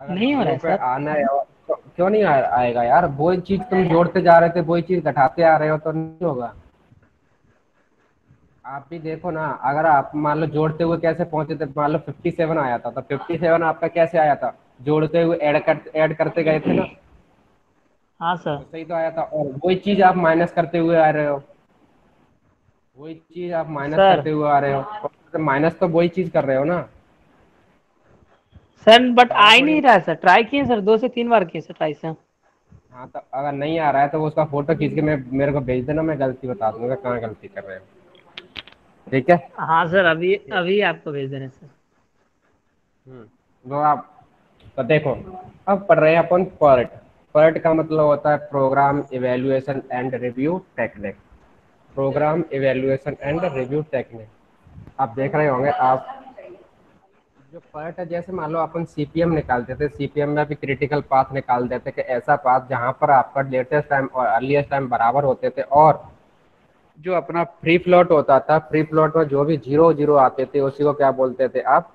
अगर नहीं हो रहा जीरो है पे सर। आना है तो क्यों नहीं आएगा यार? वही चीज तुम जोड़ते जा रहे थे, वही चीज घटाते आ रहे हो तो नहीं होगा। आप भी देखो ना, अगर आप मान लो जोड़ते हुए कैसे पहुंचे थे, मान लो 57 आया था तो 57 आपका कैसे आया था? जोड़ते हुए ऐड करते गए थे ना, हाँ तो सर। सही तो आया था। और वही चीज आप माइनस करते हुए आ रहे हो, वही चीज आप माइनस सर करते हुए आ रहे हो, तो माइनस तो वही चीज कर रहे हो ना। सर बट आ ज्यादा ही थोड़ी। नहीं रहा है सर, ट्राई किए सर, 2 से 3 बार किए सर ट्राई से। हाँ तो अगर नहीं आ रहा है तो वो उसका फोटो खींच के मैं मेरे को भेज देना, मैं गलती बता दूंगा कहाँ गलती कर रहे हो। ठीक है। हाँ सर, अभी अभी आपको भेज दे रहे हैं सर। वो आप तो देखो, अब पढ़ रहे हैं अपन पर्ट। पर्ट का मतलब होता है programme evaluation and review technique. Programme evaluation and review technique. आप देख रहे होंगे आप, जो पर्ट है, जैसे मान लो अपन सीपीएम निकालते थे, सीपीएम में भी क्रिटिकल पाथ निकाल देते कि ऐसा पाथ जहां पर आपका लेटेस्ट टाइम और अर्लीस्ट टाइम बराबर होते थे, और जो अपना फ्री फ्लोट होता था, फ्री फ्लोट में जो भी जीरो जीरो आते थे उसी को क्या बोलते थे आप?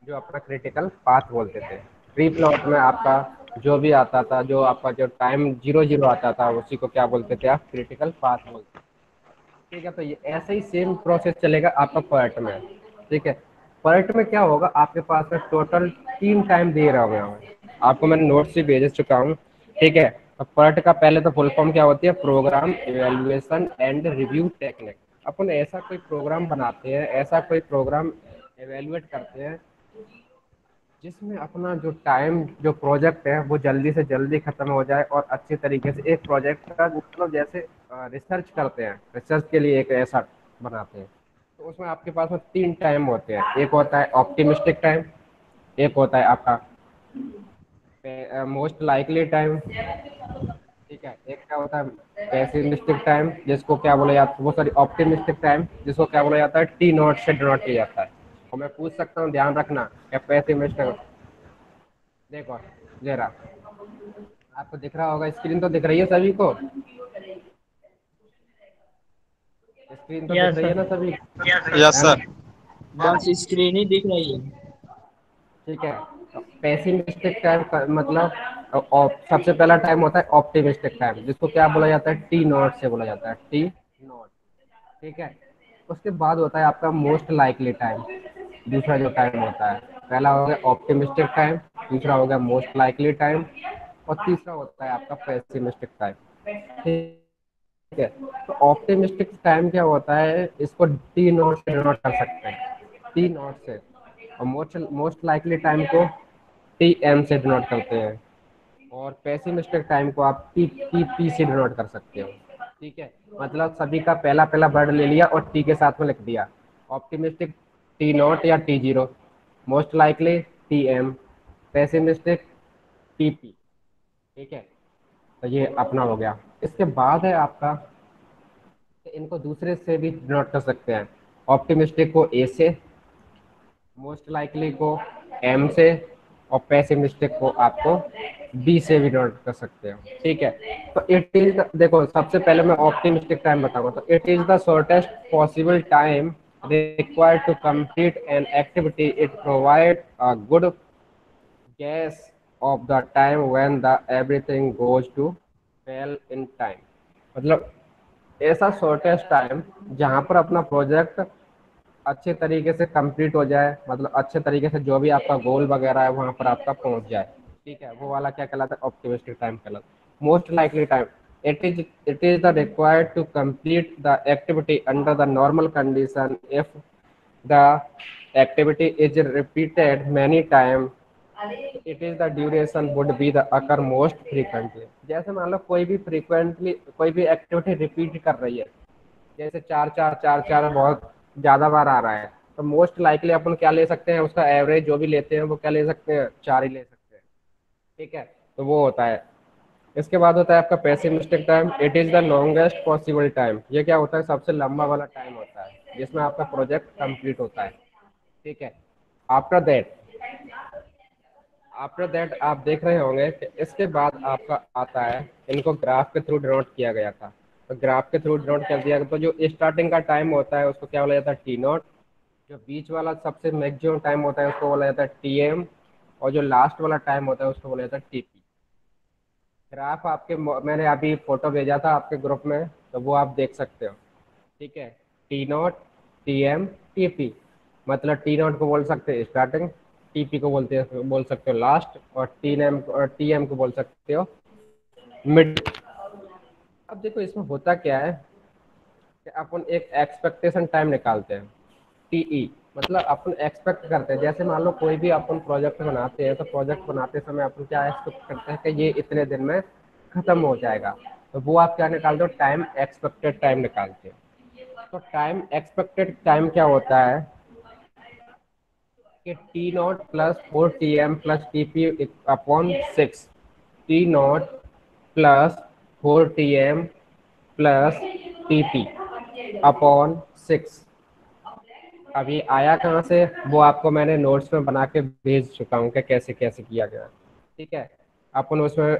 जो अपना क्रिटिकल पाथ बोलते थे। फ्री फ्लोट में आपका जो भी आता था, जो आपका जो टाइम जीरो जीरो आता था, उसी को क्या बोलते थे आप? क्रिटिकल पाथ बोलते थे। ठीक है, तो ये ऐसे ही सेम प्रोसेस चलेगा आपका पर्ट में। ठीक है। पर्ट में क्या होगा, आपके पास में टोटल 3 टाइम दे रहा हूँ मैं आपको, मैंने नोट से भेज चुका हूँ। ठीक है। तो पर्ट का पहले तो फुल फॉर्म क्या होती है? Programme evaluation and review technique. अपन ऐसा कोई प्रोग्राम बनाते हैं, ऐसा कोई प्रोग्राम एवेल्युएट करते हैं जिसमें अपना जो टाइम, जो प्रोजेक्ट है वो जल्दी से जल्दी खत्म हो जाए, और अच्छे तरीके से एक प्रोजेक्ट का मतलब जैसे रिसर्च करते हैं, रिसर्च के लिए एक ऐसा बनाते हैं। तो उसमें आपके पास में 3 टाइम होते हैं। एक होता है ऑप्टिमिस्टिक टाइम, एक होता है आपका मोस्ट लाइकली टाइम। ठीक है। एक क्या होता है पेसिमिस्टिक टाइम, जिसको क्या बोला जाता है, वो सॉरी ऑप्टिमिस्टिक टाइम, जिसको क्या बोला जाता है? टी नॉट से डिनोट किया जाता है। और मैं पूछ सकता हूँ, ध्यान रखना, क्या पेसिमिस्टिक, देखो जरा, आपको दिख रहा होगा, स्क्रीन तो दिख रही है सभी को? स्क्रीन तो दिख यस रही है सर। ना सभी को? यस है ना? सर। बस स्क्रीन ही दिख रही है। ठीक है। तो पेसिमिस्टिक टाइम का मतलब सबसे पहला टाइम होता है ऑप्टिमिस्टिक टाइम, जिसको क्या बोला जाता है? टी नॉट से बोला जाता है, टी नॉट। ठीक है। उसके बाद होता है आपका मोस्ट लाइकली टाइम। दूसरा जो टाइम होता है, पहला हो गया ऑप्टिमिस्टिक टाइम, दूसरा हो गया मोस्ट लाइकली टाइम, और तीसरा होता है आपका पेसिमिस्टिक टाइम। ठीक है। तो ऑप्टिमिस्टिक टाइम क्या होता है, इसको टी नॉट से डिनोट कर सकते हैं, टी नॉट से। और मोस्ट मोस्ट लाइकली टाइम को टी एम से डिनोट करते हैं, और पेसिमिस्टिक टाइम को आप टी टी पी से डिनोट कर सकते हो। ठीक है। मतलब सभी का पहला पहला वर्ड ले लिया और टी के साथ में लिख दिया। ऑप्टिमिस्टिक टी नॉट या T zero, most likely T M, pessimistic T P. ठीक है। तो ये अपना हो गया। इसके बाद है आपका, इनको दूसरे से भी डिनोट कर सकते हैं। ऑप्टिमिस्टिक को ए से, मोस्ट लाइकली को एम से, और पेसिमिस्टिक को आपको बी से भी नोट कर सकते हो। ठीक है। तो इट इज, देखो सबसे पहले मैं ऑप्टिमिस्टिक टाइम बताऊंगा, तो it is the shortest possible time required to complete an activity. It provide a good guess of the time when the everything goes to fail in time। मतलब ऐसा shortest time जहां पर अपना project अच्छे तरीके से कंप्लीट हो जाए, मतलब अच्छे तरीके से जो भी आपका गोल वगैरह है वहां पर आपका पहुंच जाए। ठीक है, वो वाला क्या कहलाता है? ऑप्टिमिस्टिक टाइम कहलाता है। Most likely time, it is the required to complete the activity under the normal condition if the activity is repeated many times, it is the duration would be the occur most frequently. जैसे मान लो कोई भी frequently कोई भी activity repeat कर रही है, जैसे चार चार चार चार बहुत ज्यादा बार आ रहा है, तो मोस्ट लाइकली अपन क्या ले सकते हैं? उसका एवरेज जो भी लेते हैं वो क्या ले सकते हैं? 4 ही ले सकते हैं। ठीक है। तो वो होता है। इसके बाद होता है आपका pessimistic time. It is the longest possible time. ये क्या होता है? सबसे लंबा वाला टाइम होता है जिसमें आपका प्रोजेक्ट कंप्लीट होता है। ठीक है। आफ्टर दैट आफ्टर दैट आप देख रहे होंगे कि इसके बाद आपका आता है, इनको ग्राफ के थ्रू डिनोट किया गया था। तो ग्राफ के थ्रू डिनोट कर दिया गया, तो जो स्टार्टिंग का टाइम होता है उसको क्या बोला जाता है? T not. जो बीच वाला सबसे मैक्सिमम टाइम होता है उसको बोला जाता है टी एम। और जो लास्ट वाला टाइम होता है उसको बोला जाता है टीपी। ग्राफ आपके मैंने अभी फोटो भेजा था आपके ग्रुप में, तो वो आप देख सकते हो। ठीक है, T naught, T M, T P. मतलब टी नॉट को बोल सकते हो स्टार्टिंग, टीपी को बोल सकते हो लास्ट, और टी एम को बोल सकते हो मिड। अब देखो इसमें होता क्या है कि अपन एक एक्सपेक्टेशन टाइम निकालते हैं, टीई। मतलब अपन एक्सपेक्ट करते हैं, जैसे मान लो कोई भी अपन प्रोजेक्ट बनाते हैं, तो प्रोजेक्ट बनाते समय अपन क्या एक्सपेक्ट करते हैं कि ये इतने दिन में खत्म हो जाएगा। तो वो आप क्या निकालते हो, टाइम एक्सपेक्टेड टाइम निकालते हो। तो टाइम एक्सपेक्टेड टाइम क्या होता है कि T nought plus 4 TM plus TP upon 6। T nought plus 4 TM plus TP upon 6। अब ये आया कहाँ से, वो आपको मैंने नोट्स में बना के भेज चुका हूँ कि कैसे कैसे किया गया। ठीक है, अपन उसमें,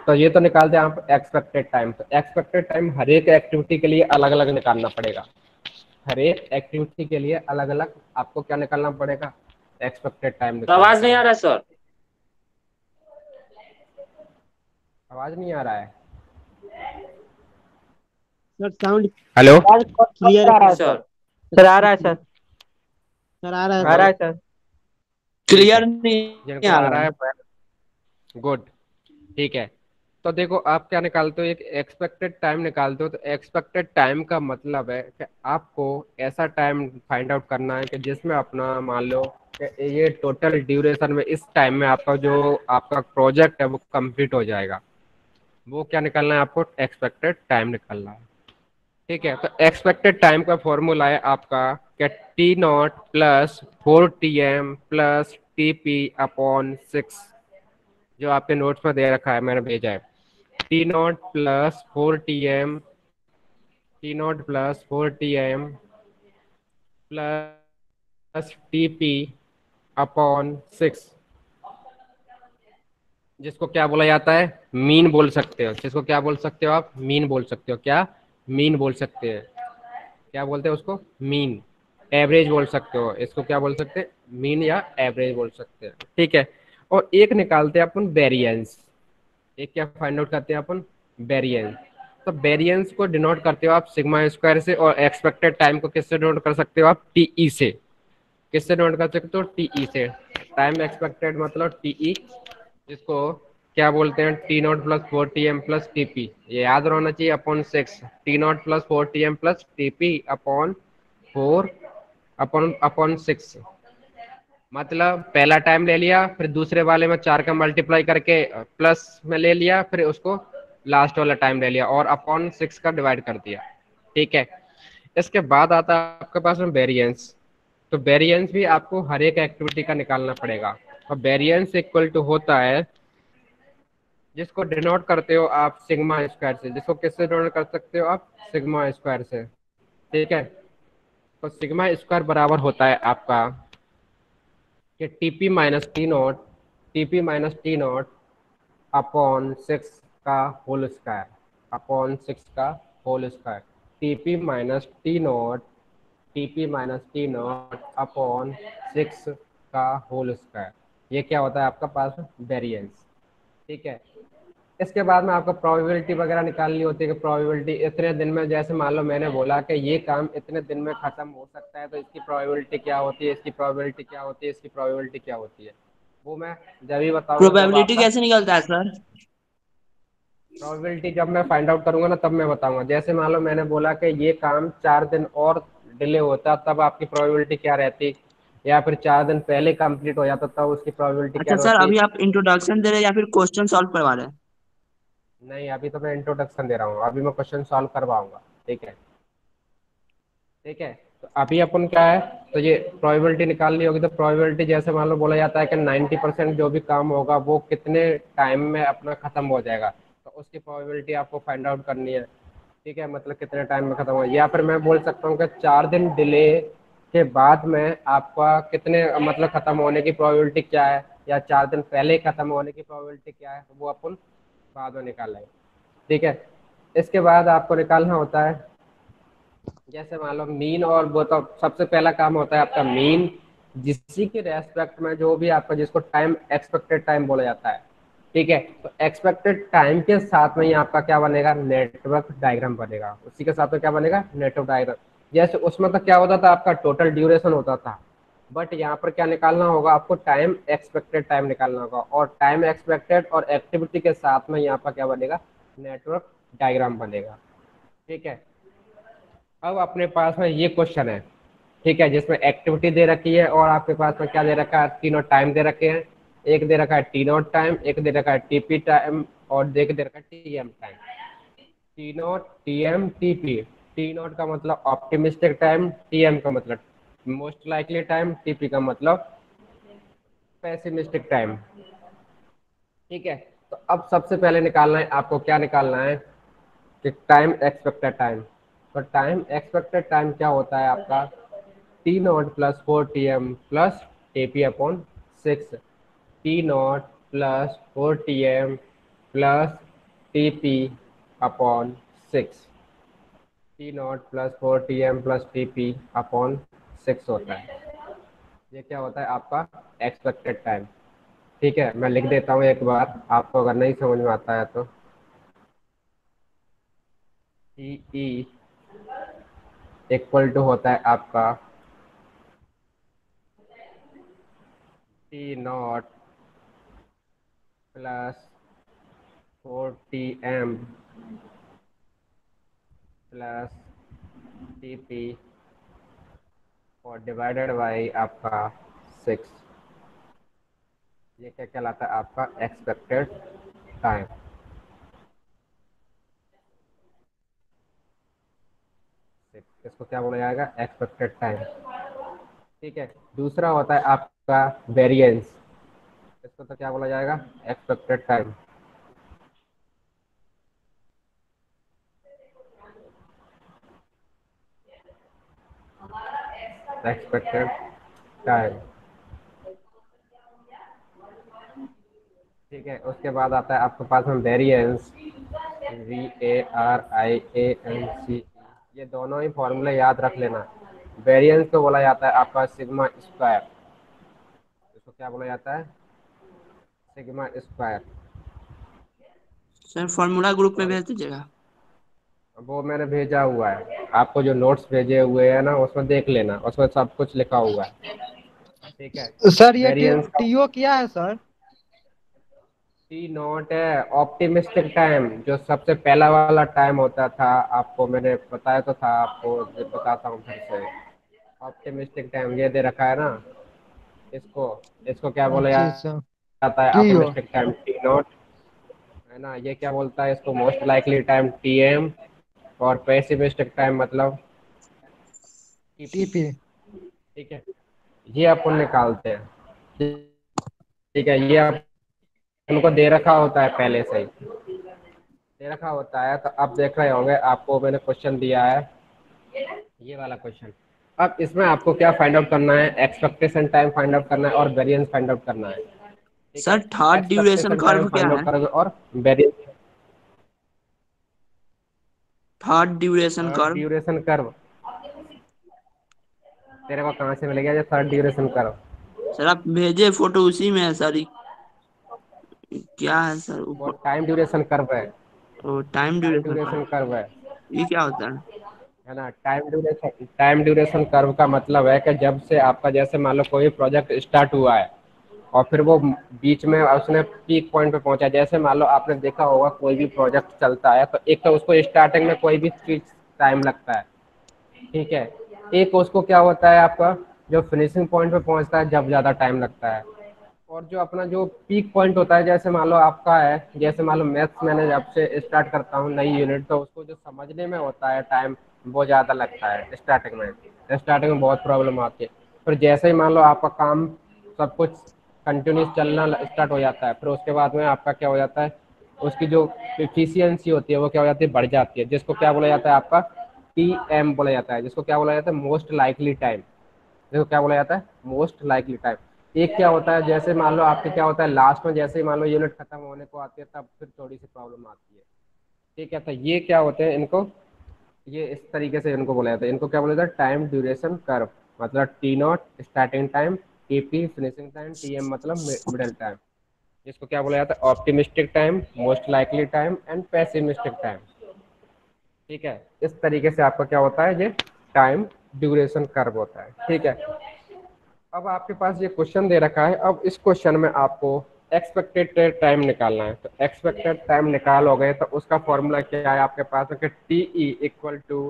तो ये तो निकालते हैं आप एक्सपेक्टेड टाइम। तो एक्सपेक्टेड टाइम हर एक एक्टिविटी के लिए अलग अलग निकालना पड़ेगा। हर एक एक्टिविटी के लिए अलग अलग आपको क्या निकालना पड़ेगा, एक्सपेक्टेड टाइम तो निकालना आवाज नहीं आ पड़ेगा। रहा सर। आवाज नहीं आ रहा है? सर साउंड हेलो, आवाज क्लियर आ रहा है सर। सर सर आ रहा है सर। सर आ रहा है आ रहा सर। है सर। ठीक है, क्लियर नहीं जिनको आ आ रहा रहा है। है गुड। ठीक है, तो देखो आप क्या निकालते हो, एक एक्सपेक्टेड टाइम निकालते हो। तो एक्सपेक्टेड टाइम का मतलब है कि आपको ऐसा टाइम फाइंड आउट करना है कि जिसमें अपना मान लो कि ये टोटल ड्यूरेशन में इस टाइम में आपका जो आपका प्रोजेक्ट है वो कंप्लीट हो जाएगा। वो क्या निकालना है आपको, एक्सपेक्टेड टाइम निकालना है। ठीक है, तो एक्सपेक्टेड टाइम का फॉर्मूला है आपका कि T nought plus 4 TM plus TP upon 6, जो आपके नोट्स में दे रखा है, मैंने भेजा है। T nought plus 4 TM, T nought plus 4 TM plus TP upon 6, जिसको क्या बोला जाता है, मीन बोल सकते हो। जिसको क्या बोल सकते हो आप, मीन बोल सकते हो। क्या, मीन बोल सकते हैं। क्या बोलते हैं उसको, मीन। एवरेज बोल सकते हो इसको, क्या बोल सकते हैं, मीन या एवरेज बोल सकते हैं। ठीक है, और एक निकालते हैं अपन वेरिएंस। एक क्या फाइंड आउट करते हैं अपन, वेरिएंस। तो वेरिएंस को डिनोट करते हो आप सिग्मा स्क्वायर से, और एक्सपेक्टेड टाइम को किससे डिनोट कर सकते हो आप, टीई से। किससे डिनोट कर सकते हो, टीई से। टाइम एक्सपेक्टेड मतलब टीई, जिसको क्या बोलते हैं, T nought plus 4 TM plus TP. ये याद रहना चाहिए, upon 6। T nought plus 4 TM plus TP upon 4 upon upon 6। मतलब पहला टाइम ले लिया, फिर दूसरे वाले में 4 का मल्टीप्लाई करके प्लस में ले लिया, फिर उसको लास्ट वाला टाइम ले लिया और अपॉन 6 का डिवाइड कर दिया। ठीक है, इसके बाद आता है आपके पास में वेरिएंस। तो वेरिएंस भी आपको हर एक एक्टिविटी का निकालना पड़ेगा। और वेरिएंस इक्वल टू होता है, जिसको डिनोट करते हो आप सिग्मा स्क्वायर से। जिसको किससे डिनोट कर सकते हो आप, सिग्मा स्क्वायर से। ठीक है, तो सिग्मा स्क्वायर बराबर होता है आपका कि TP minus T nought, TP minus T nought upon 6 का होल स्क्वायर, अपॉन 6 का whole square. TP minus T nought, TP minus T nought upon 6 का होल स्क्वायर। ये क्या होता है आपका पास, वेरिएंस। ठीक है, इसके बाद में आपको प्रोबेबिलिटी वगैरह निकालनी होती है कि प्रोबेबिलिटी इतने दिन में, जैसे मान लो मैंने बोला कि ये काम इतने दिन में खत्म हो सकता है, तो इसकी प्रोबेबिलिटी क्या होती है, इसकी प्रोबेबिलिटी क्या होती है, इसकी प्रोबेबिलिटी क्या होती है, वो मैं जब ही बताऊंगा जब प्रोबेबिलिटी आपका, कैसे निकलता है सर? प्रोबेबिलिटी जब मैं फाइंड आउट करूंगा ना तब मैं बताऊंगा। जैसे मान लो मैंने बोला कि ये काम 4 दिन और डिले होता, तब आपकी प्रोबेबिलिटी क्या रहती, या फिर 4 दिन पहले कंप्लीट हो जाता तब उसकी प्रोबेबिलिटी क्या अच्छा सर, रहती। अभी आप इंट्रोडक्शन दे रहे हैं या फिर क्वेश्चन सॉल्व करवा रहे हैं? नहीं, अभी तो मैं इंट्रोडक्शन दे रहा हूँ, अभी मैं क्वेश्चन सॉल्व करवाऊंगा। ठीक है, ठीक है, तो अभी अपन क्या है, तो ये प्रोबेबिलिटी निकालनी होगी। तो प्रोबेबिलिटी जैसे मान लो बोला जाता है कि 90% जो भी काम होगा वो कितने टाइम में अपना खत्म हो जाएगा, तो उसकी प्रोबेबिलिटी आपको फाइंड आउट करनी है। ठीक है, मतलब कितने टाइम में खत्म हो, या फिर मैं बोल सकता हूँ कि 4 दिन डिले के बाद में आपका कितने मतलब खत्म होने की प्रोबेबिलिटी क्या है, या 4 दिन पहले खत्म होने की प्रोबेबिलिटी क्या है, वो अपन बाद में निकाल लेंगे। ठीक है, इसके बाद आपको निकालना होता है, जैसे मान लो मीन, और वो तो सबसे पहला काम होता है आपका मीन, जिसी के रेस्पेक्ट में जो भी आपका जिसको टाइम एक्सपेक्टेड टाइम बोला जाता है, ठीक है, तो एक्सपेक्टेड टाइम के साथ में ही आपका क्या बनेगा, नेटवर्क डायग्राम बनेगा। उसी के साथ में क्या बनेगा, नेटवर्क डायग्राम। जैसे उसमें तो क्या होता था, आपका टोटल ड्यूरेशन होता था, बट यहाँ पर क्या निकालना होगा आपको, टाइम एक्सपेक्टेड टाइम निकालना होगा, और टाइम एक्सपेक्टेड और एक्टिविटी के साथ में यहाँ पर क्या बनेगा, नेटवर्क डायग्राम बनेगा। ठीक है, अब अपने पास में ये क्वेश्चन है, ठीक है, जिसमें एक्टिविटी दे रखी है और आपके पास में क्या दे रखा है, तीनों टाइम दे रखे हैं। एक दे रखा है टी नॉट टाइम, एक दे रखा है टीपी टाइम, और एक दे रखा है TM time. T not, TM, TP. T not का मतलब ऑप्टिमिस्टिक टाइम, टीएम का मतलब मोस्ट लाइकली टाइम, टीपी का मतलब पेसिमिस्टिक टाइम। ठीक है, तो अब सबसे पहले निकालना है आपको, क्या निकालना है कि टाइम एक्सपेक्टेड टाइम। तो टाइम एक्सपेक्टेड टाइम क्या होता है आपका, T nought plus 4 T M plus TP upon 6। T nought plus 4 T M plus TP upon 6। T nought plus 4 T M plus TP upon 6 होता है। ये क्या होता है आपका एक्सपेक्टेड टाइम। ठीक है, मैं लिख देता हूँ एक बार, आपको अगर नहीं समझ में आता है तो। टी ई इक्वल टू होता है आपका T nought plus 4 T M plus TP और डिवाइडेड बाई आपका 6। ये क्या कहलाता है आपका एक्सपेक्टेड टाइम। इसको क्या बोला जाएगा, एक्सपेक्टेड टाइम। ठीक है, दूसरा होता है आपका वेरिएंस। इसको तो क्या बोला जाएगा, एक्सपेक्टेड टाइम। Expected time. ठीक है, उसके बाद आता है आपके पास में वेरिएंस, VARIANCE। ये दोनों ही फॉर्मूले याद रख लेना। वेरिएंस को बोला जाता है आपका सिग्मा स्क्वायर। इसको क्या बोला जाता है, sigma square. Sir formula group में और भेज दीजिएगा। वो मैंने भेजा हुआ है आपको, जो नोट्स भेजे हुए हैं ना, उसमें देख लेना, उसमें सब कुछ लिखा हुआ है। ठीक है, सर ये वेरिएंस का टीओ क्या है सर? टी नॉट है ऑप्टिमिस्टिक टाइम, जो सबसे पहला वाला टाइम होता था, आपको मैंने बताया तो था, आपको बताता हूँ फिर से। ऑप्टिमिस्टिक टाइम ये दे रखा है ना, इसको इसको क्या बोला अच्छा अच्छा। जाता है, TO. Optimistic time T nought, है ना। ये क्या बोलता है, इसको मोस्ट लाइकली टाइम टीएम, और पेसिमिस्टिक टाइम मतलब टीपी। टीपी। ठीक है, ये अपन निकालते हैं। ठीक है, ये आप उनको दे रखा होता है पहले से ही, दे रखा होता है। तो अब देख रहे होंगे, आपको मैंने क्वेश्चन दिया है, ये वाला क्वेश्चन। अब इसमें आपको क्या फाइंड आउट करना है, एक्सपेक्टेशन टाइम फाइंड आउट करना है और वेरिएंस फाइंड आउट करना है। ठीक सर है, third duration expectation time curve क्या फाइंड आउट है? करोगे और variance. Third duration third curve. Duration curve तेरे को कहाँ से मिलेगा, ये थर्ड ड्यूरेशन कर्व? सर आप भेजे फोटो उसी में है सर। क्या है सर वो ऊपर? टाइम ड्यूरेशन कर्व है। Oh time time duration curve. Duration curve ये क्या होता है? है ना। टाइम ड्यूरेशन कर्व का मतलब है कि जब से आपका, जैसे मान लो कोई प्रोजेक्ट स्टार्ट हुआ है और फिर वो बीच में उसने पीक पॉइंट पे पहुंचा। जैसे मान लो आपने देखा होगा, कोई भी प्रोजेक्ट चलता है तो एक तो उसको स्टार्टिंग में कोई भी चीज टाइम लगता है, ठीक है। एक उसको क्या होता है आपका, जो फिनिशिंग पॉइंट पे पहुंचता है जब ज्यादा टाइम लगता है। और जो अपना जो पीक पॉइंट होता है, जैसे मान लो आपका है, जैसे मान लो मैथ्स मैंने जब से स्टार्ट करता हूँ नई यूनिट, तो उसको जो समझने में होता है टाइम, वो ज़्यादा लगता है स्टार्टिंग में बहुत प्रॉब्लम आती है। फिर जैसे ही मान लो आपका काम सब कुछ कंटिन्यूस चलना स्टार्ट हो जाता है, फिर उसके बाद में आपका क्या हो जाता है, उसकी जो एफिशिएंसी होती है वो क्या हो जाती है, बढ़ जाती है, जिसको क्या बोला जाता है आपका टीएम बोला जाता है, जिसको क्या बोला जाता है, मोस्ट लाइकली टाइम। देखो क्या बोला जाता है, मोस्ट लाइकली टाइम। एक क्या होता है, जैसे मान लो आपके क्या होता है, लास्ट में जैसे ही मान लो यूनिट खत्म होने को आती है, तब फिर थोड़ी सी प्रॉब्लम आती है। ठीक है, तो ये क्या होते हैं, इनको ये इस तरीके से इनको बोला जाता है, इनको क्या बोला जाता है, टाइम ड्यूरेशन कर्व। मतलब T nought starting time, T P finishing time, T M मतलब मिडल टाइम। इसको क्या बोला जाता है? Optimistic time, most likely time and pessimistic time. ठीक है, इस तरीके से आपका क्या होता है, ये टाइम ड्यूरेशन कर्व होता है। ठीक है, अब आपके पास ये क्वेश्चन दे रखा है। अब इस क्वेश्चन में आपको एक्सपेक्टेड टाइम निकालना है। तो एक्सपेक्टेड टाइम निकालोगे तो उसका फॉर्मूला क्या है आपके पास है कि T E equal to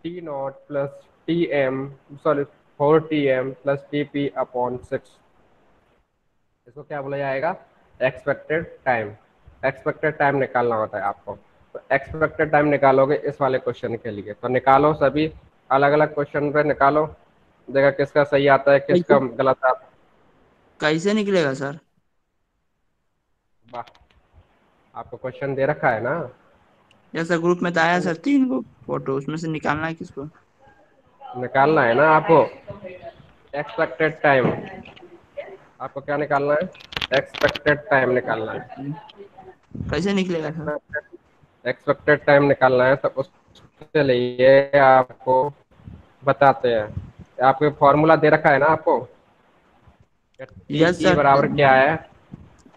T nought plus T M, sorry 4 TM plus T P upon 6। इसको क्या बोला जाएगा? Expected time. एक्सपेक्टेड टाइम निकालना होता है आपको। तो एक्सपेक्टेड टाइम निकालोगे इस वाले क्वेश्चन के लिए, तो निकालो, सभी अलग अलग क्वेश्चन पे निकालो, देखा किसका सही आता है किसका कैसे गलत आता है। कैसे निकलेगा सर? वाह, आपको क्वेश्चन दे रखा है ना? जैसा ग्रुप में तो आया सर 3 गो फोटो, उसमें से निकालना है किसको? निकालना है ना आपको एक्सपेक्टेड टाइम। आपको क्या निकालना है? एक्सपेक्टेड टाइम निकालना है। कैसे निकलेगा सर? एक्सपेक्टेड टाइम निकालना है, तो उसके लिए आपको बताते हैं। आपको फॉर्मूला दे रखा है ना आपको, टी यस ई सर। बराबर क्या है?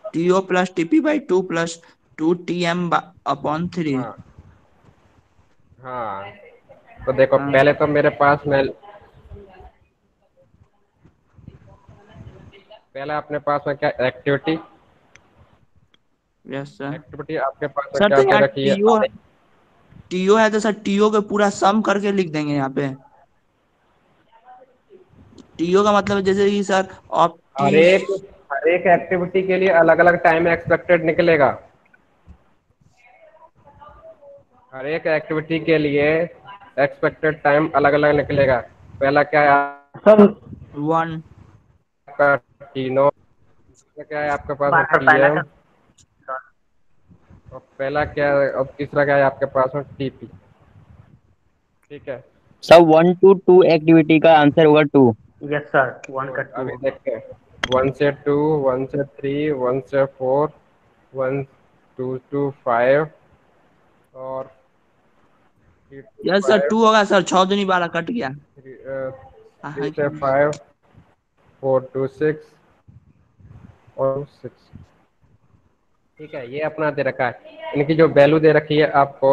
TO plus TP by 2 plus 2 TM upon 3। हाँ हाँ, तो देखो हाँ पहले सर। तो मेरे पास में, पहले अपने पास में क्या एक्टिविटी, यस सर। एक्टिविटी आपके पास में सर क्या तो दे यहाँ रखी है? टीओ है तो सर टीओ के पूरा सम करके लिख देंगे यहाँ पे। टीओ का मतलब जैसे कि सर हर ऑप्टी। एक हर एक एक्टिविटी के लिए अलग अलग टाइम एक्सपेक्टेड निकलेगा। हर एक एक्टिविटी के लिए एक्सपेक्टेड टाइम अलग अलग निकलेगा। पहला क्या है सर वन। आपका टी नो, दूसरा क्या है आपके पास में बात कर टी पहला एम, कर। और पहला क्या है, और तीसरा क्या है आपके पास में टी पी। ठीक है, सब 1 to 2 एक्टिविटी का आंसर होगा 2। यस सर, 1 का गुड। 2 अभी देखते हैं 1 से 2, 1 से 3, 1 से 4, 1, 2, 5 और 3 to यस सर 2 5, होगा सर, 6 दूनी 12 कट गया। थ्री हाँ से क्यों? 5, 4 to 6 और 6। ठीक है, ये अपना दे रखा है। इनकी जो वैल्यू दे रखी है आपको,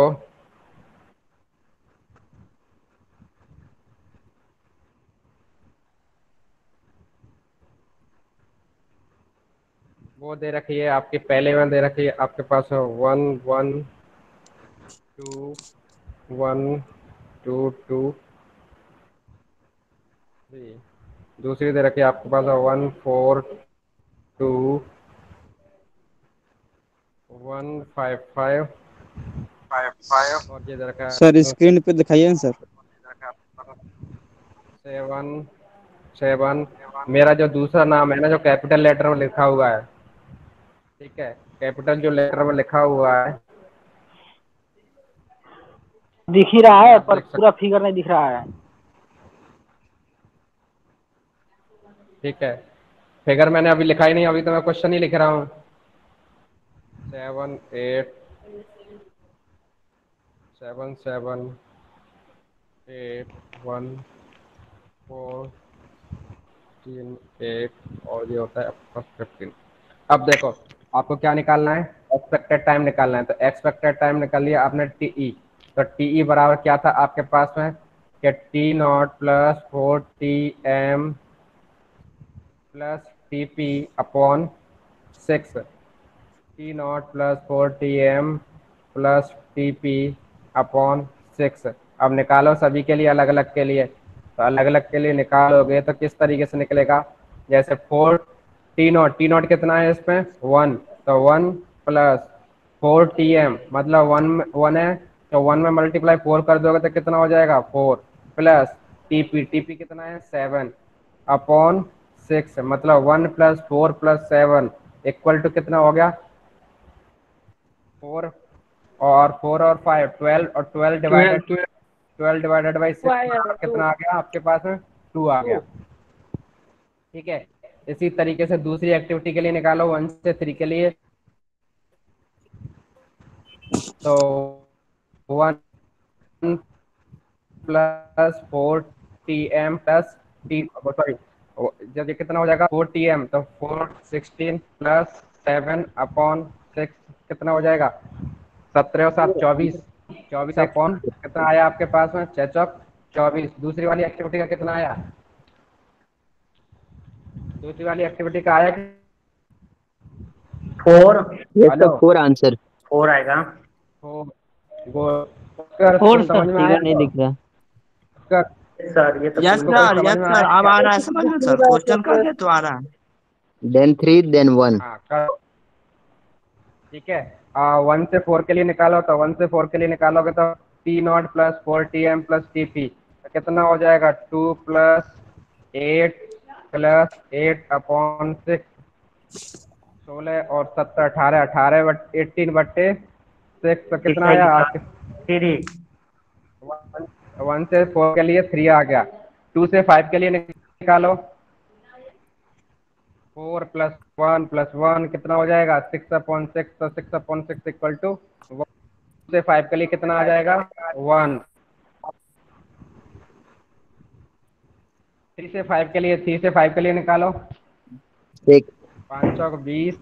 वो दे रखी है आपके पहले में दे रखी है आपके पास 1, 1, 2, 1, 2, 2, 3। दूसरी दे रखी है आपके पास 1, 4, 2, 1, 5, 5। और ये दे रखा सर है स्क्रीन पे दिखाइए ना सर। 7, 7। मेरा जो दूसरा नाम है ना, जो कैपिटल लेटर में लिखा हुआ है, ठीक है, कैपिटल जो लेटर में लिखा हुआ है, दिख ही रहा ये है आप पर लिख पूरा सकते। फिगर नहीं दिख रहा है। ठीक है, फिगर मैंने अभी लिखा ही नहीं, अभी तो मैं क्वेश्चन ही लिख रहा हूँ। 7, 8, 7, 7, 8, 1, 4, 3, 8 और ये होता है आपका 15। अब देखो आपको क्या निकालना है? एक्सपेक्टेड टाइम निकालना है। तो एक्सपेक्टेड टाइम निकाल लिया आपने टीई। तो टीई बराबर क्या था आपके पास में कि T nought plus 4 TM plus T P upon 6। T nought plus 4 TM plus T P upon 6। अब निकालो सभी के लिए अलग अलग के लिए। तो अलग अलग के लिए निकालोगे तो किस तरीके से निकलेगा? जैसे 4 टी नॉट कितना है इसमें? 1। तो 1 प्लस 4 TM मतलब 1 है, तो 1 में मल्टीप्लाई 4 कर दोगे तो कितना हो जाएगा? 4 प्लस टीपी कितना है? 7 अपॉन 6 मतलब 1 प्लस 4 प्लस 7 इक्वल टू कितना हो गया? 4। और 4 और 5 12, और 12 डिवाइडेड बाई 6 बराबर कितना आ गया आपके पास में? 2 आ गया। ठीक है, इसी तरीके से दूसरी एक्टिविटी के लिए निकालो 1 से 3 के लिए। तो 1 plus 4 TM plus T sorry, जब ये कितना हो जाएगा 4 TM, तो 4 16 प्लस 7/6 कितना हो जाएगा 17 और 7 24, 24 कितना आया आपके पास में 6 चौक 24। दूसरी वाली एक्टिविटी का कितना आया, दूसरी वाली एक्टिविटी का आया 4 Yes, sir. Hello 4 answer. 4 आएगा। फोर समझ में आया फिगर नहीं दिख रहा. उसका? सर ये तो यस इसको कोई सर, समझ यस में सर, आया अब क्या? आ रहा है समझ में सर, क्वेश्चन कर दे तो आ रहा है। Then 3, then 1. हाँ करो, ठीक है। 1 से 4 के लिए निकालो, तो 1 से 4 के लिए निकालोगे तो T0 plus 4 TM plus TP कितना हो जाएगा 2 प्लस 8 16 और 17 18 18/6 तो कितना आया आपके 3 1 से 4 के लिए 3 आ गया। 2 से 5 के लिए निकालो, 4 प्लस 1 कितना हो जाएगा 6/6, तो 6/6 इक्वल टू 1 से 5 के लिए कितना आ जाएगा 1। 3 से 5 के लिए निकालो, 6. 5 चौक 20,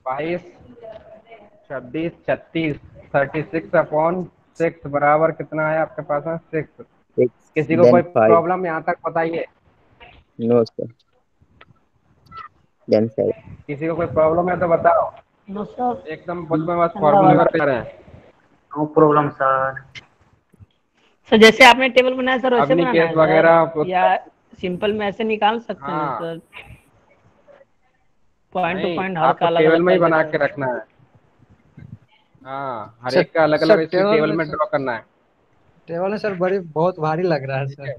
22, 26 36, 36/6 बराबर कितना है आपके पास में 6। 6. किसी को Then कोई 5. प्रॉब्लम यहाँ तक बताइए, No, sir. Then 7. किसी को कोई प्रॉब्लम है तो बताओ, नो सर, एकदम उसमें बस फॉर्मूले वर्क कर रहे हैं। No problem sir. सर जैसे आपने टेबल बनाया सर वैसे अपनी बनाना केस है वगैरह सर, या सिंपल में ऐसे निकाल सकते हैं हाँ सर, पॉइंट टू नहीं, पॉइंट हर का आपको अलग टेबल अलग में ही करके बना सर। के रखना है। हाँ, हर सर एक का अलग सर अलग इसी टेबल में ड्रॉ करना है। टेबल है सर, बड़ी बहुत भारी लग रहा है ठीक सर। है,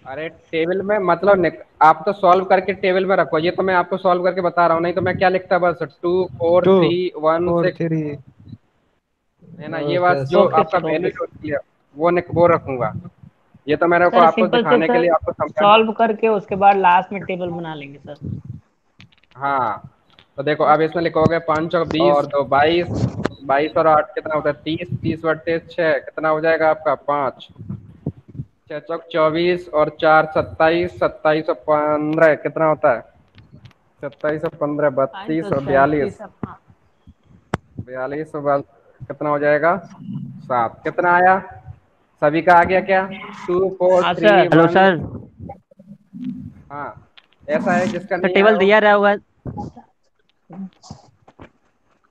अरे टेबल में मतलब आप तो सॉल्व करके टेबल में रखो, ये तो मैं आपको सॉल्व करके बता रहा हूँ, नहीं तो मैं क्या लिखता बस 2 4 2 3 1 4 6 3। है ना, ये ओके बस जो ओके आपका सर, वैल्यू ओके जो होती है वो रखूंगा। ये तो मेरे को सर, आपको सिंपल से दिखाने के सर लिए, आपको समझाने। सॉल्व करके उसके बाद लास्ट में टेबल बना लेंगे सर। हाँ तो देखो अब इसमें लिखोगे 5 चौक 20 और 2 22, 22 और 8 कितना होता है 30, 30/6 कितना हो जाएगा आपका 5, 6 चौक 24 और 4 27, 27 और 15 कितना होता है 27 और 15 32 और 42, 42 और कितना हो जाएगा 7, कितना आया सभी का आ गया क्या 2 4 हाँ 3 सर। हेलो 1। सर, हाँ ऐसा है, जिसका तो नहीं आया टेबल हो दिया रहा होगा।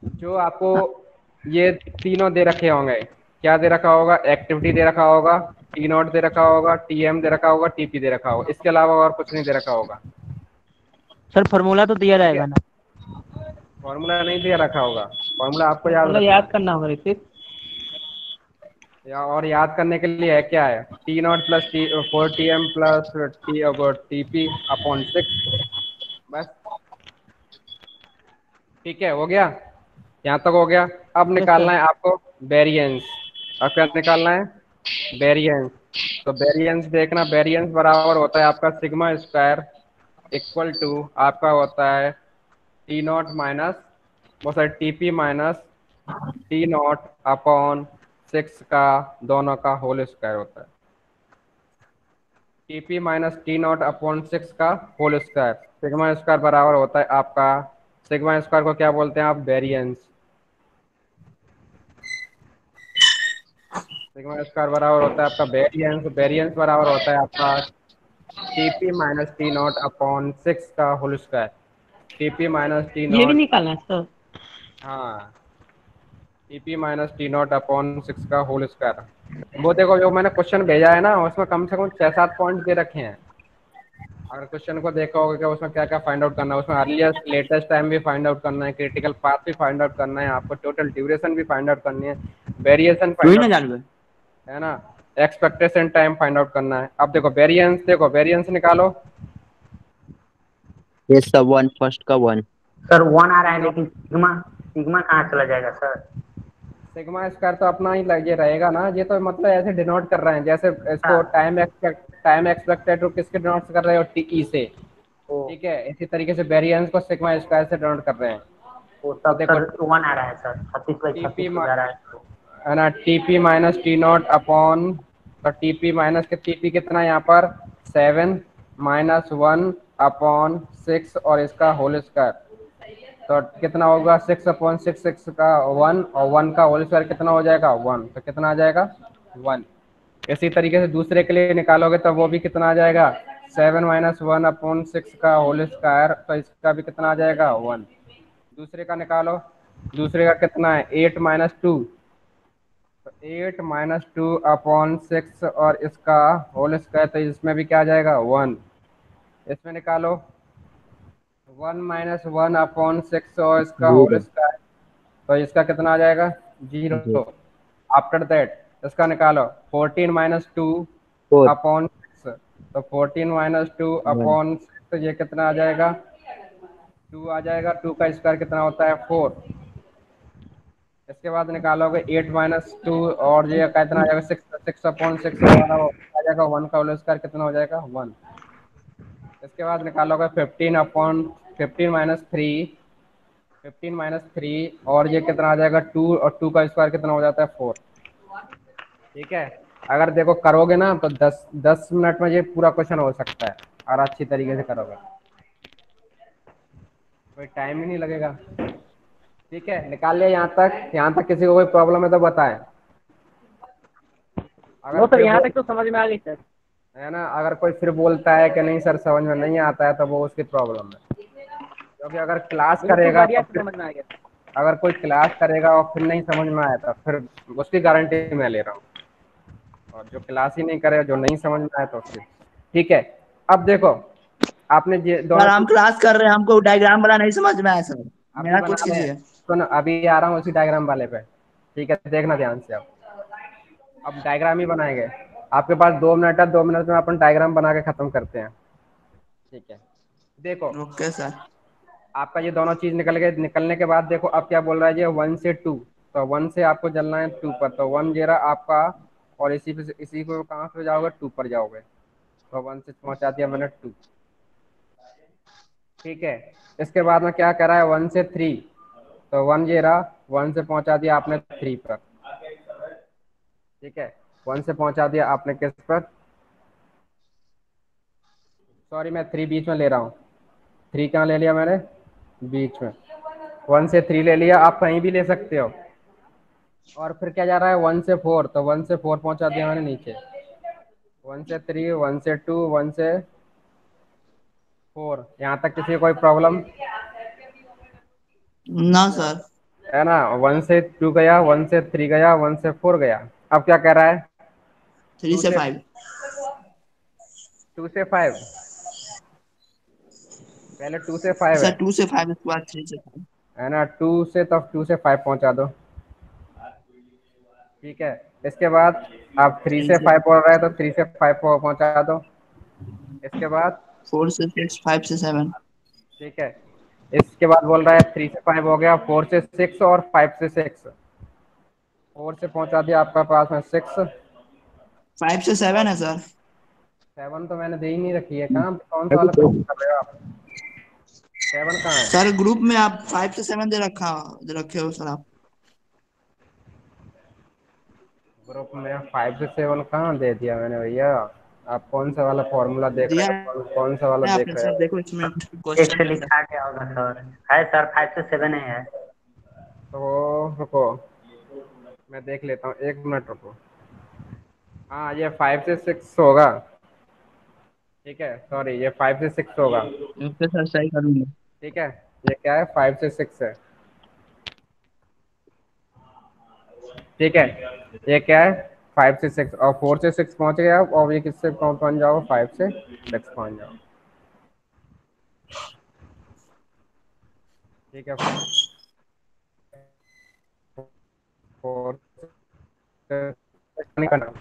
जो आपको ये तीनों दे रखे होंगे, क्या दे रखा होगा एक्टिविटी दे रखा होगा, T0 दे रखा होगा, TM दे रखा होगा, TP दे रखा होगा, इसके अलावा और कुछ नहीं दे रखा होगा। सर फॉर्मूला तो दिया ठीक है, रहेगा ना? फॉर्मूला नहीं दिया रखा होगा, फॉर्मूला आपको याद फॉर्मूला रखना याद है। करना होगा ऋतिक। और याद करने के लिए है क्या है T0 plus 4 TM plus TP/6 बस। ठीक है, हो गया, यहाँ तक हो गया। अब यस सर। निकालना है आपको वेरिएंस। अब क्या निकालना है वेरिएंस। तो वेरिएंस देखना, वेरिएंस बराबर होता है आपका सिग्मा स्क्वायर इक्वल टू आपका होता है T0 माइनस वो सर TP माइनस T0/6 का दोनों का होल स्क्वायर होता है। TP माइनस T0/6 का होल स्क्वायर, सिग्मा स्क्वायर बराबर होता है आपका, सिग्मा स्क्वायर को क्या बोलते हैं आप वेरिएंस। सिग्मा स्क्वायर बराबर होता है आपका वेरिएंस, वेरिएंस बराबर होता है आपका TP माइनस T0/6 का whole square, TP minus T ये भी नॉट निकालना है सर? हाँ TP माइनस T0/6 का होल स्क्वायर। वो देखो जो मैंने क्वेश्चन भेजा है ना, उसमें कम से कम 6-7 पॉइंट दे रखे हैं। अगर क्वेश्चन को देखा होगा कि उसमें क्या क्या फाइंड आउट करना है, उसमें अर्लीस्ट लेटेस्ट टाइम भी फाइंड आउट करना है, क्रिटिकल पाथ भी फाइंड आउट करना है, आपको टोटल ड्यूरेशन भी फाइंड आउट करनी है, वेरिएशन तू ही फाइंड ना आउट जानबे। है ना, एक्सपेक्टेशन टाइम फाइंड आउट करना है। अब देखो वेरिएंस, देखो वेरिएंस निकालो। Yes, sir. 1 first का 1. सर 1 आ रहा है, लेकिन सिग्मा सिग्मा कहाँ चला जाएगा सर? सिग्मा स्क्वायर तो अपना ही ये रहेगा ना, ये तो मतलब ऐसे डिनोट कर रहे हैं जैसे इसको टाइम एक्सपेक्टेड किसके डिनोट कर रहे हो टीई से। ओ ठीक है, इसी तरीके से वेरिएंस को सिग्मा स्क्वायर से डिनोट कर रहे हैं। वो तो तब देखो सर 1 आ रहा है सर, 36/36 टीपी हो जा रहा है तो। है ना, TP माइनस T0 अपॉन तो टीपी माइनस के टीपी कितना है यहाँ पर 7 माइनस 1/6 और इसका होल स्क्वायर, तो कितना होगा 6/6, 6 का 1 और 1 का होल स्क्वायर कितना हो जाएगा 1, तो कितना आ जाएगा 1। इसी तरीके से दूसरे के लिए निकालोगे तो वो भी कितना आ जाएगा 7 माइनस 1/6 का होल स्क्वायर, तो इसका भी कितना आ जाएगा 1। दूसरे का निकालो, दूसरे का कितना है 8 माइनस 2, तो 8 माइनस 2/6 और इसका होल स्क्वायर, तो इसमें भी क्या आ जाएगा 1। इसमें निकालो 1 माइनस 1/6 और इसका होल 0 स्क्वायर, तो इसका कितना आ जाएगा 0 0। आफ्टर दैट इसका निकालो 14 माइनस 2 4 अपॉन 6, तो 14 माइनस 2 1 अपॉन 6 ये कितना आ जाएगा 2 आ जाएगा, 2 का स्क्वायर कितना होता है 4। इसके बाद निकालोगे 8 माइनस 2 और ये कितना आ जाएगा 6, 6/6 हमारा आ जाएगा 1 का होल स्क्वायर कितना हो जाएगा 1। इसके बाद निकालोगे 15 माइनस 3, 15 माइनस 3 और ये कितना आ जाएगा 2 और 2 का स्क्वायर कितना हो जाता है 4। ठीक है, अगर देखो करोगे ना तो 10 मिनट में ये पूरा क्वेश्चन हो सकता है, और अच्छी तरीके से करोगे कोई टाइम ही नहीं लगेगा। ठीक है, निकाल लिया यहाँ तक किसी को कोई प्रॉब्लम है तो बताएं। अगर नो सर, फिर यहाँ तक तो समझ में आ गई सर। है ना, अगर कोई फिर बोलता है कि नहीं सर समझ में नहीं आता है तो वो उसकी प्रॉब्लम है, क्योंकि अगर क्लास बिल्कुल करेगा बढ़िया तो से फिर समझ में आ गया। अगर कोई क्लास करेगा और फिर नहीं समझ में आया तो फिर उसकी गारंटी मैं ले रहा हूँ, और जो क्लास ही नहीं करे, जो नहीं समझ में आया तो उसकी। ठीक है, अब देखो आपने ये सर दोनों हम चीज क्लास कर रहे हैं, हमको डायग्राम बना नहीं समझ में आया सर। अभी मेरा बना कुछ ले, कीजिए। सुन अभी आ रहा हूँ उसी डायग्राम वाले पे। ठीक है, देखना ध्यान से। अब डायग्राम ही बनाएंगे, आपके पास 2 मिनट है, 2 मिनट में अपन डायग्राम बना के खत्म करते हैं। ठीक है, देखो ओके सर। आपका ये दोनों चीज निकलने के बाद देखो अब क्या बोल रहा है ये 1 से 2, तो 1 से आपको चलना है 2 पर, तो 1 ये रहा आपका, और इसी को कहाँ पे जाओगे 2 पर जाओगे, तो 1 से पहुंचा दिया मैंने 2। ठीक है, इसके बाद में क्या करा है 1 से 3, तो 1 ये रहा, 1 से पहुंचा दिया आपने 3 पर। ठीक है, 1 से पहुंचा दिया आपने किस पर, सॉरी मैं 3 बीच में ले रहा हूँ, 3 कहाँ ले लिया मैंने बीच में, 1 से 3 ले लिया, आप कहीं भी ले सकते हो। और फिर क्या जा रहा है 1 से 4, तो 1 से 4 पहुंचा दिया मैंने नीचे, 1 से 3, 1 से 2, 1 से 4। यहाँ तक किसी को कोई प्रॉब्लम ना सर। है ना, 1 से 2 गया, 1 से 3 गया, 1 से 4 गया। अब क्या कह रहा है 3 2 से से 5। 2 से 5, पहले 2 से 5 सर है 2 से 5 उसके बाद 3 से 5। है ना, 2 से, तब 2 से 5 पहुंचा दो। ठीक है, इसके बाद आप 3 3 से से 5 बोल रहे हैं तो 3 से 5 पहुंचा दो। इसके बाद 4 से 6, 5 से 7। ठीक है, इसके बाद बोल रहा है 3 से 5 हो गया, 4 से 6 और 5 से 6, 4 से पहुंचा दिया आपका पास में 6, 5 से 7 है सर। 7 तो मैंने दे ही नहीं रखी है, कहाँ कौन सा वाला प्रॉब्लम कर रहे हो आप, 7 कहाँ है सर ग्रुप में आप 5 से 7 दे रखे हो सर आप। ग्रुप में? 5 से 7 कहाँ दे दिया मैंने भैया, आप कौन सा वाला फॉर्मूला देख दिया रहे हो, कौन सा वाला है देख आपने रहे सर, हो। देखो इसमें एक क्वेश्चन से में सर। लिखा गया होगा सर। है सर, 5 से 7 ही है। तो रुको मैं देख लेता हूँ, 1 मिनट रुको। हाँ ये 5 से 6 होगा, ठीक है सॉरी ये 5 से 6 होगा। ओके सर, सही करूंगा। ठीक है, ये क्या है 5 से 6 है। ठीक है, ये क्या है 5 से 6 और 4 से 6 पहुंच गए आप, और ये किससे पहुंच जाओगे 5 से 6 पहुंच जाओ। ठीक है, 4 नहीं करना।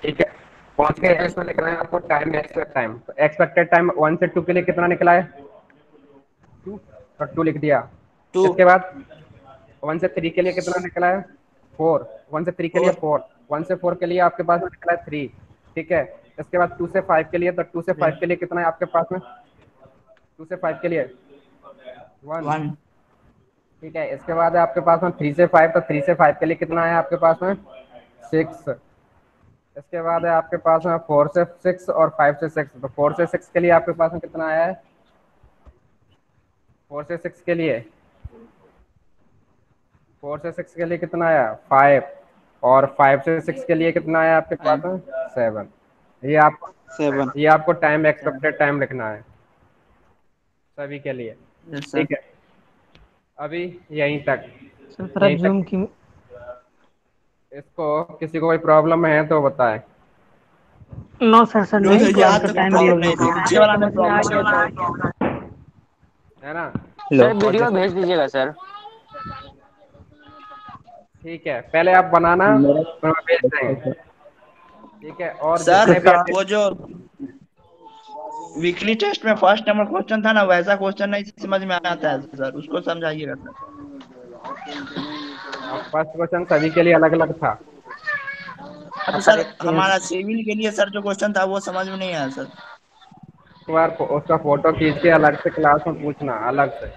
ठीक है, पहुंच गए, इसमें लिखना है आपको टाइम, एक्सपेक्ट टाइम। तो एक्सपेक्टेड टाइम 1 से 2 के लिए कितना निकला है 2, और 2 लिख दिया। 2, इसके बाद 1 से 3 के लिए कितना निकला है 4, 1 से 3 के लिए 4, 4, 1 से 4 के लिए आपके पास में निकला है 3। ठीक है, इसके बाद 2 से 5 के लिए, तो 2 से 5 के लिए कितना है आपके पास में, 2 से 5 के लिए 1। 1, ठीक है, इसके बाद है आपके पास में 3 से 5, तो 3 से 5 के लिए कितना है आपके पास में 6। इसके बाद है आपके पास में 4 से 6 और 5 से 6। तो 4 से 6 के लिए आपके पास में कितना आया है? 4 से 6 के लिए 4 से 6 के लिए कितना आया? 5। और 5 से 6 के लिए कितना आया आपके पास में? 7। ये आपको 7। ये आपको टाइम, एक्सपेक्टेड टाइम लिखना है सभी के लिए। यस ठीक सर। है, अभी यहीं तक, सर थोड़ा यहीं जूम तक। की। इसको किसी को कोई प्रॉब्लम है तो बताए। नो सर, सर नो नहीं, सर, कोई यहाँ आपका तक टाइम प्रॉब्लम लिया नहीं थी, पीछे मुझे वाला में समझ में आ प्रॉब्लम गया है। सर। है ना? हेलो। सर वीडियो भेज दीजिएगा सर। ठीक है, पहले आप बनाना, मेरा फिर हम भेज देंगे। ठीक है, और सर जितने भी वो जो वीकली टेस्ट में फर्स्ट नंबर क्वेश्चन था ना, वैसा क्वेश्चन नहीं समझ में आता है सर, उसको समझाइएगा सर। फर्स्ट क्वेश्चन सभी के लिए अलग अलग था। तो सर हमारा सिविल के लिए सर जो क्वेश्चन था वो समझ में नहीं आया सर। एक बार उसका फोटो खींच के अलग से क्लास में पूछना, अलग से।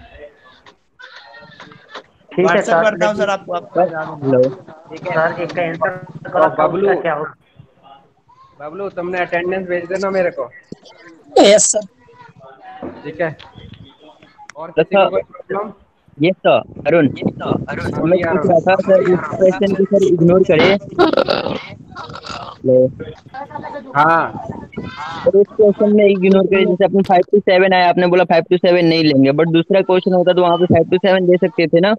ठीक है व्हाट्सएप सर, करता हूँ लेकिन सर, आपको आप सर समझा देना। हेलो। ठीक है। सर इसका आंसर और गलत था, उसका क्या होगा? बबलू तुमने अटेंडेंस भेज देना मेरे को। Yes sir. ठीक है, और तो किसी को सर, कोई प्रॉब्लम? ये सर अरुण, हाँ मैं बोलिए पूछ अरुण। रहा था सर, इस क्वेश्चन को सर इग्नोर करे। हेलो। हाँ, सर उस क्वेश्चन में इग्नोर करे, जैसे अपने 5 to 7 आया, आपने बोला 5 to 7 नहीं लेंगे, बट दूसरा क्वेश्चन होता तो वहाँ पे 5 to 7 ले सकते थे ना।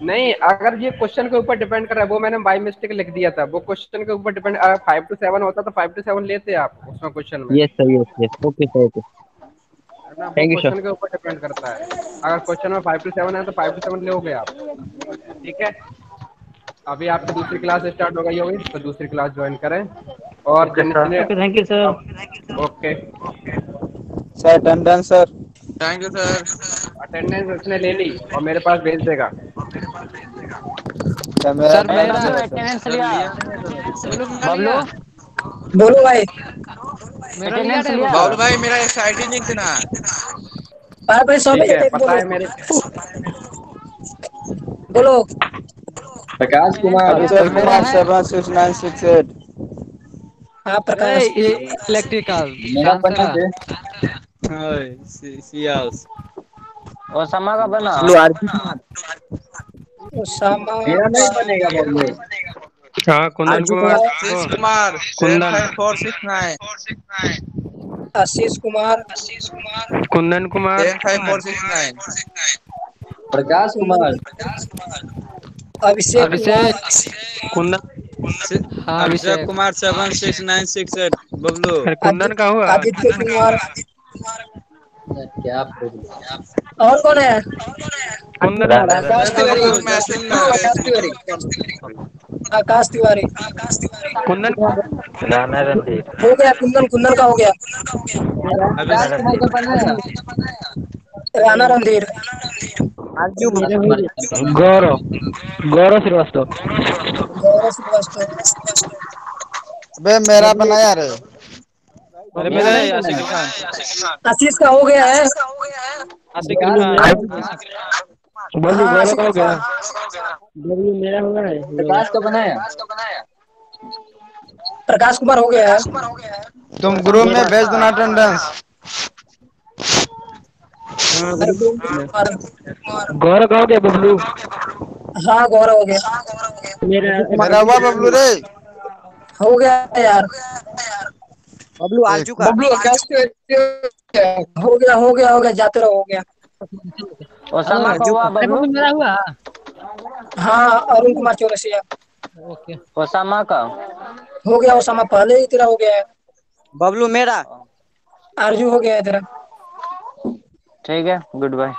नहीं, अगर ये क्वेश्चन के ऊपर डिपेंड कर रहा है, वो मैंने बाई मिस्टेक लिख दिया था। वो क्वेश्चन के ऊपर डिपेंड, अगर 5 to 7 होता तो 5 to 7 लेते आप उसमें क्वेश्चन में। Yes sir, yes yes, okay sir, okay. है ना, वो थैंक यू सर। क्वेश्चन के ऊपर डिपेंड करता है। अगर क्वेश्चन में 5 to 7 है तो 5 to 7 लोगे आप। ठीक है, अभी आपकी दूसरी क्लास स्टार्ट हो गई होगी, तो दूसरी क्लास ज्वाइन करें। और ओके जिन सर। जिन्हें okay, thank you sir. Okay. Sir attendance sir. Thank you sir. Attendance उसने ले ली और मेरे पास भेज देगा। सर मेरा सर भी नहीं मेरा बबलू चला सर। अटेंडेंस सर लिया। लिया नहीं है सर। बबलू बोलो भाई। मेरा लिया अटेंडेंस है लिया। बाबू भाई मेरा SIT लिख देना। भाई भाई सौ में ठीक है, देख पता बोलो। है मेरे। बोलो। प्रकाश अटेंडेंस कुमार। लिया अक्षय सर मेरा कुमार बबलू। है। 76968। हाँ अरे प्रकाश। ये इलेक्ट्रिकल मेरा पन्ना चांसला। से। सियास। ओसामा का बना। बबलू आरती कुमार। उसामा मेरा नहीं बनेगा बबलू। हाँ, कुंदन आरती कुमार कुमार। आशीष को। कुमार कुंदन 75469। आशीष कुमार। कुंदन कुमार 75469। प्रकाश कुमार। अभिषेक कुमार। अभिषेक। कुंदन। हाँ अभिषेक अभिषेक। कुमार 76968 बबलू। अरे कुंदन का हुआ। आदित्य कुमार। क्या प्रॉब्लम। और कौन है? आरती कुंदन। कुमार, आकाश तिवारी। बबलू मैसेज में आकाश तिवारी। आकाश तिवारी। कुंदन। राणा रणधीर। हो गया, कुंदन कुंदन का हो गया। प्रकाश कुमार का बनाया। राणा रणधीर। आरजू मेरे हो गया। गौरव। गौरव श्रीवास्तव। गौरव श्रीवास्तव। अबे मेरा बबलू बनाया रे। अरे मेरा मेरा नहीं यासिक बनाया। खान। आशीष का हो गया है। आशिक बबलू खान। मेरा हो गया। बबलू हाँ गौरव आशीष। का हो गया। बबलू मेरा हो गया है। प्रकाश का बनाया। प्रकाश कुमार हो गया है। तुम ग्रुप में भेज देना अटेंडेंस। हाँ ग्रुप अरविंद में। कुमार। गौरव का हो गया बबलू। हाँ गौरव हो गया। मेरा आरजू कुमार। मेरा हुआ बबलू रे। हो गया यार। बबलू ठीक। आरजू का। बबलू आकाश हो गया जाते रहो, हो गया। ओसामा का आरजू हुआ का। अरे बबलू। बबलू मेरा हुआ। हाँ अरुण कुमार चौरसिया। ओके। ओसामा का। हो गया ओसामा, पहले ही तेरा हो गया है। बबलू मेरा। आरजू हो गया है तेरा। ठीक है, गुड बाय।